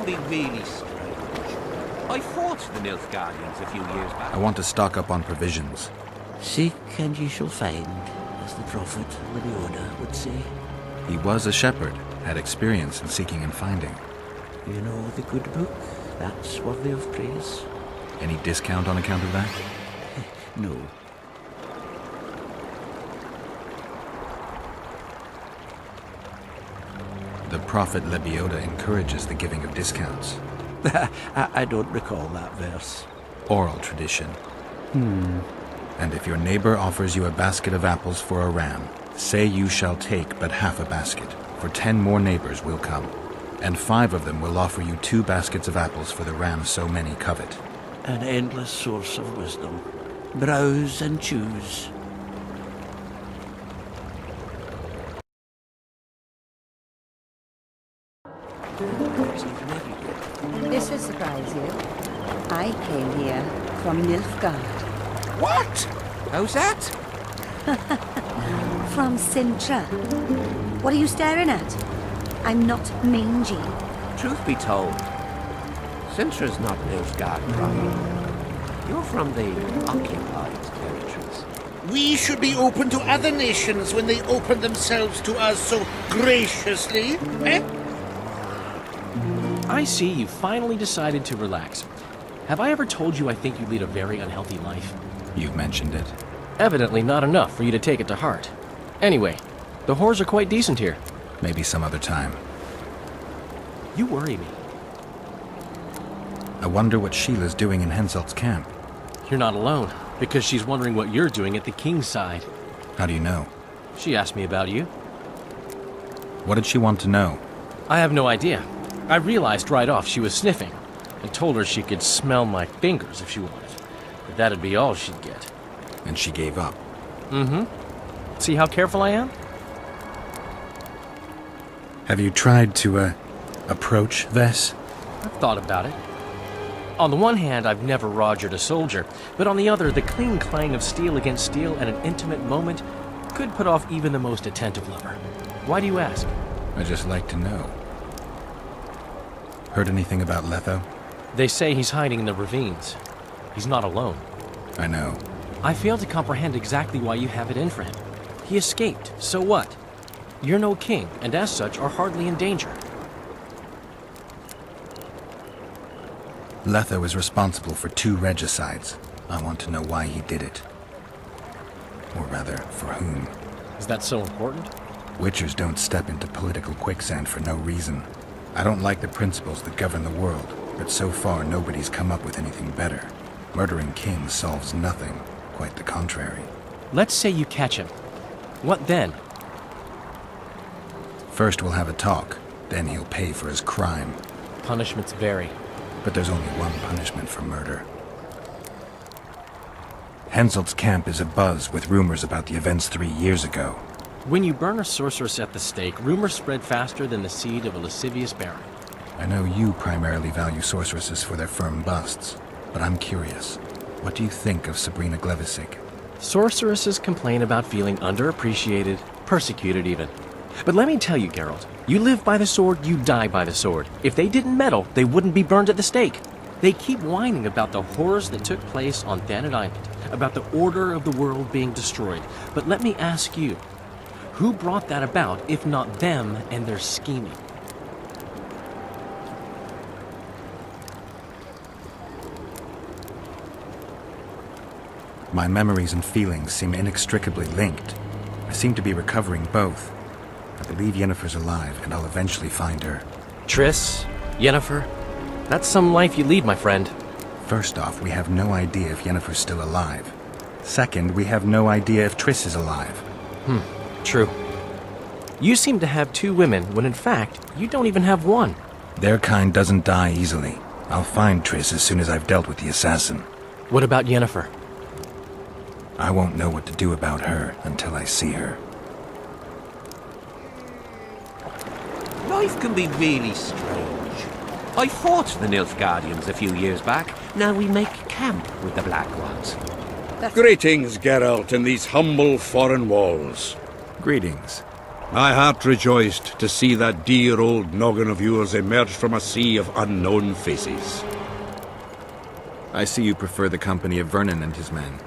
can be really strange. I fought the Nilfgaardians a few years back. I want to stock up on provisions. Seek and ye shall find, as the prophet Lebeoda would say. He was a shepherd, had experience in seeking and finding. You know the good book, that's worthy of praise. Any discount on account of that? No. The prophet Lebeoda encourages the giving of discounts. I don't recall that verse. Oral tradition. And if your neighbor offers you a basket of apples for a ram, say you shall take but half a basket, for 10 more neighbors will come, and 5 of them will offer you 2 baskets of apples for the ram so many covet. An endless source of wisdom. Browse and choose. This will surprise you. I came here from Nilfgaard. What? How's that? From Sintra. What are you staring at? I'm not mangy. Truth be told, Sintra's not Nilfgaard proper. You're from the occupied territories. We should be open to other nations when they open themselves to us so graciously, eh? I see you finally decided to relax. Have I ever told you I think you lead a very unhealthy life? You've mentioned it. Evidently not enough for you to take it to heart. Anyway, the whores are quite decent here. Maybe some other time. You worry me. I wonder what Sheila's doing in Henselt's camp. You're not alone, because she's wondering what you're doing at the king's side. How do you know? She asked me about you. What did she want to know? I have no idea. I realized right off she was sniffing, and told her she could smell my fingers if she wanted. But that'd be all she'd get. And she gave up. Mm-hmm. See how careful I am? Have you tried to, approach Vess? I've thought about it. On the one hand, I've never rogered a soldier, but on the other, the cling clang of steel against steel at an intimate moment could put off even the most attentive lover. Why do you ask? I just like to know. Heard anything about Letho? They say he's hiding in the ravines. He's not alone. I know. I fail to comprehend exactly why you have it in for him. He escaped, so what? You're no king, and as such are hardly in danger. Letho is responsible for 2 regicides. I want to know why he did it. Or rather, for whom. Is that so important? Witchers don't step into political quicksand for no reason. I don't like the principles that govern the world, but so far nobody's come up with anything better. Murdering kings solves nothing, quite the contrary. Let's say you catch him. What then? First we'll have a talk, then he'll pay for his crime. Punishments vary. But there's only one punishment for murder. Henselt's camp is abuzz with rumors about the events 3 years ago. When you burn a sorceress at the stake, rumors spread faster than the seed of a lascivious baron. I know you primarily value sorceresses for their firm busts, but I'm curious. What do you think of Sabrina Glevisic? Sorceresses complain about feeling underappreciated, persecuted even. But let me tell you, Geralt, you live by the sword, you die by the sword. If they didn't meddle, they wouldn't be burned at the stake. They keep whining about the horrors that took place on Thanet Island, about the order of the world being destroyed. But let me ask you, who brought that about if not them and their scheming? My memories and feelings seem inextricably linked. I seem to be recovering both. I believe Yennefer's alive, and I'll eventually find her. Triss, Yennefer, that's some life you lead, my friend. First off, we have no idea if Yennefer's still alive. Second, we have no idea if Triss is alive. True. You seem to have 2 women, when in fact, you don't even have one. Their kind doesn't die easily. I'll find Triss as soon as I've dealt with the assassin. What about Yennefer? I won't know what to do about her until I see her. Life can be really strange. I fought the Nilfgaardians a few years back. Now we make camp with the Black Ones. Greetings, Geralt, in these humble foreign walls. Greetings. My heart rejoiced to see that dear old noggin of yours emerge from a sea of unknown faces. I see you prefer the company of Vernon and his men.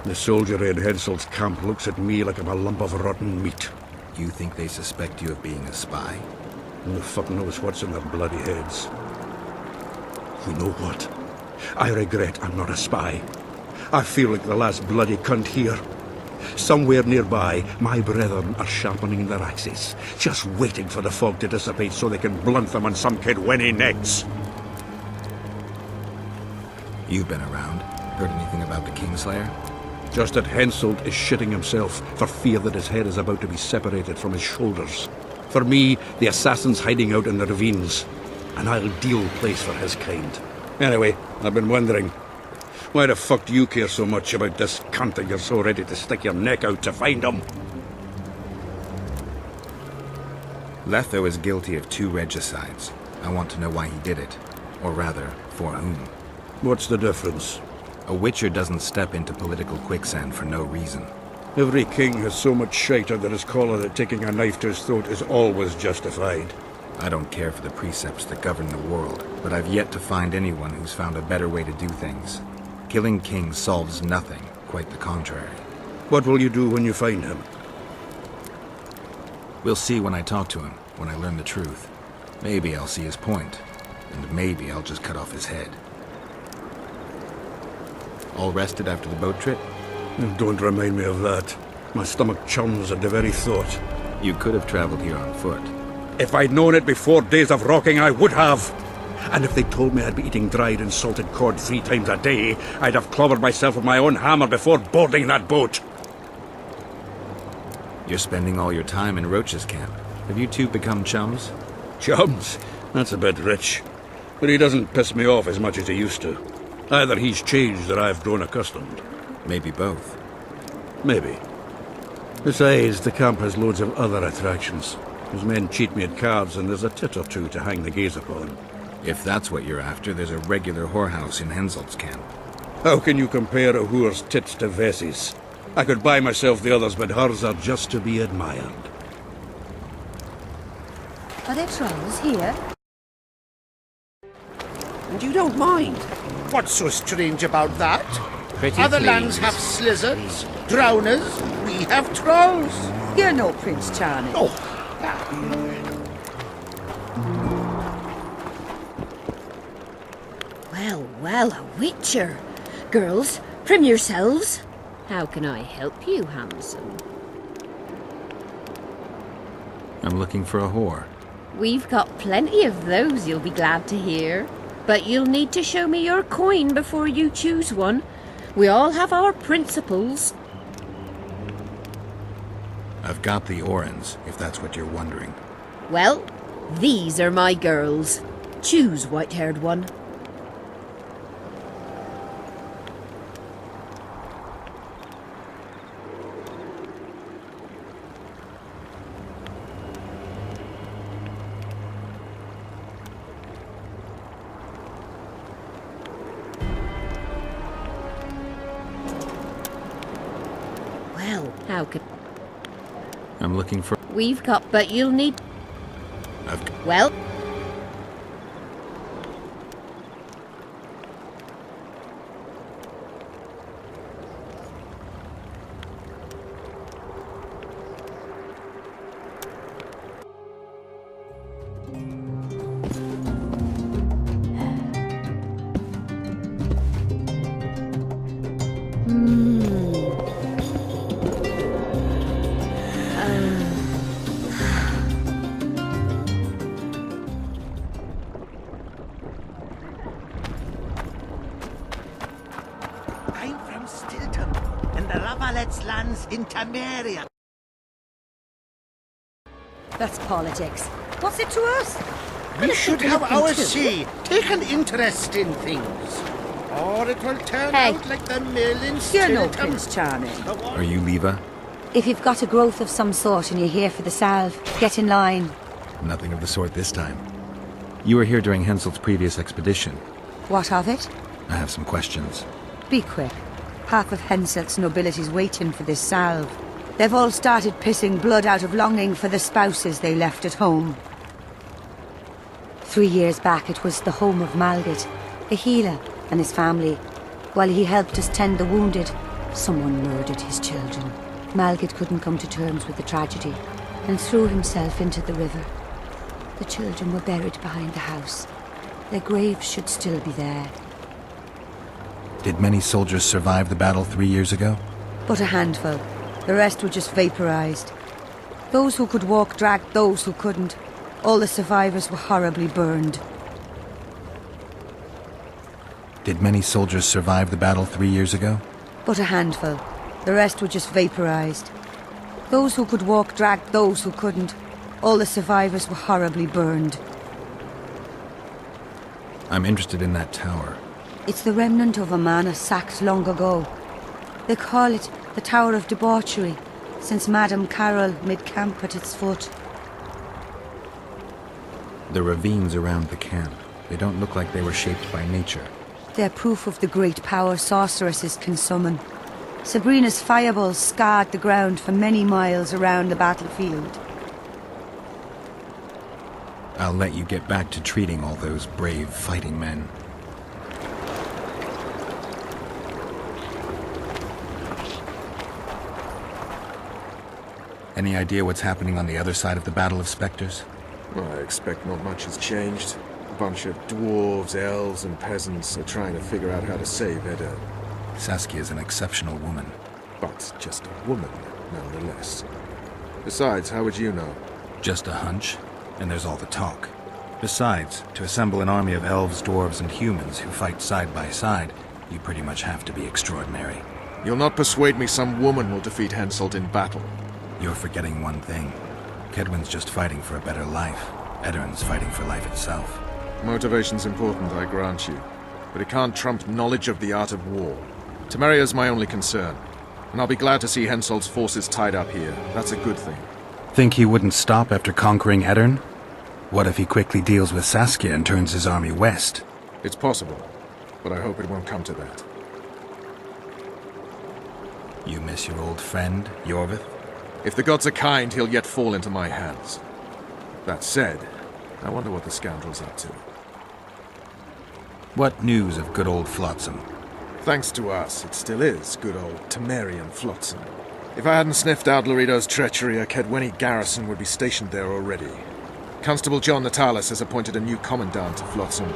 The soldiery in Henselt's camp looks at me like I'm a lump of rotten meat. You think they suspect you of being a spy? Who the fuck knows what's in their bloody heads? You know what? I regret I'm not a spy. I feel like the last bloody cunt here. Somewhere nearby, my brethren are sharpening their axes, just waiting for the fog to dissipate so they can blunt them on some kid when he necks. You've been around. Heard anything about the Kingslayer? Just that Henselt is shitting himself for fear that his head is about to be separated from his shoulders. For me, the assassin's hiding out in the ravines, an ideal place for his kind. Anyway, I've been wondering, why the fuck do you care so much about this cunt that you're so ready to stick your neck out to find him? Letho is guilty of 2 regicides. I want to know why he did it. Or rather, for whom. What's the difference? A witcher doesn't step into political quicksand for no reason. Every king has so much shite under his collar that taking a knife to his throat is always justified. I don't care for the precepts that govern the world, but I've yet to find anyone who's found a better way to do things. Killing kings solves nothing, quite the contrary. What will you do when you find him? We'll see when I talk to him, when I learn the truth. Maybe I'll see his point, and maybe I'll just cut off his head. All rested after the boat trip? Don't remind me of that. My stomach churns at the very thought. You could have traveled here on foot. If I'd known it before days of rocking, I would have. And if they told me I'd be eating dried and salted cod 3 times a day, I'd have clobbered myself with my own hammer before boarding that boat. You're spending all your time in Roach's camp. Have you two become chums? Chums? That's a bit rich. But he doesn't piss me off as much as he used to. Either he's changed or I've grown accustomed. Maybe both. Maybe. Besides, the camp has loads of other attractions. His men cheat me at cards, and there's a tit or two to hang the gaze upon. If that's what you're after, there's a regular whorehouse in Henselt's camp. How can you compare a whore's tits to Vessi's? I could buy myself the others, but hers are just to be admired. Are there trolls here? And you don't mind? What's so strange about that? Pretty Other please. lands have slizzards, drowners. We have trolls. You're no Prince Charming. Oh. Well, well, a witcher. Girls, trim yourselves. How can I help you, handsome? I'm looking for a whore. We've got plenty of those, you'll be glad to hear. But you'll need to show me your coin before you choose one. We all have our principles. I've got the Orans, if that's what you're wondering. Well, these are my girls. Choose, white-haired one. Well, how could... I'm looking for... We've got... But you'll need... I've... Well... I'm from Stilton, and the Ravalettes lands in Temeria. That's politics. What's it to us? We should have looking our too. say. Take an interest in things. Or it will turn Hey. out like the mill in You're no Stilton. Prince Charming. Are you Leva? If you've got a growth of some sort and you're here for the salve, get in line. Nothing of the sort this time. You were here during Henselt's previous expedition. What of it? I have some questions. Be quick. Half of Henselt's nobility's waiting for this salve. They've all started pissing blood out of longing for the spouses they left at home. 3 years back, it was the home of Malgat, a healer, and his family. While he helped us tend the wounded, someone murdered his children. Malgat couldn't come to terms with the tragedy and threw himself into the river. The children were buried behind the house. Their graves should still be there. Did many soldiers survive the battle 3 years ago? But a handful. The rest were just vaporized. Those who could walk dragged those who couldn't. All the survivors were horribly burned. Did many soldiers survive the battle 3 years ago? But a handful. The rest were just vaporized. Those who could walk dragged those who couldn't. All the survivors were horribly burned. I'm interested in that tower. It's the remnant of a manor sacked long ago. They call it the Tower of Debauchery, since Madame Carol made camp at its foot. The ravines around the camp, they don't look like they were shaped by nature. They're proof of the great power sorceresses can summon. Sabrina's fireballs scarred the ground for many miles around the battlefield. I'll let you get back to treating all those brave fighting men. Any idea what's happening on the other side of the Battle of Spectres? I expect not much has changed. A bunch of dwarves, elves, and peasants are trying to figure out how to save Edirn. Saskia's an exceptional woman. But just a woman, nonetheless. Besides, how would you know? Just a hunch, and there's all the talk. Besides, to assemble an army of elves, dwarves, and humans who fight side by side, you pretty much have to be extraordinary. You'll not persuade me some woman will defeat Henselt in battle. You're forgetting one thing. Kedwin's just fighting for a better life. Edirn's fighting for life itself. Motivation's important, I grant you. But it can't trump knowledge of the art of war. Temeria's my only concern. And I'll be glad to see Henselt's forces tied up here. That's a good thing. Think he wouldn't stop after conquering Edirn? What if he quickly deals with Saskia and turns his army west? It's possible. But I hope it won't come to that. You miss your old friend, Yorvith? If the gods are kind, he'll yet fall into my hands. That said, I wonder what the scoundrel's up to. What news of good old Flotsam? Thanks to us, it still is good old Temerian Flotsam. If I hadn't sniffed out Lorido's treachery, a Kedweni garrison would be stationed there already. Constable John Natalis has appointed a new commandant to Flotsam.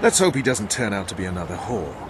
Let's hope he doesn't turn out to be another whore.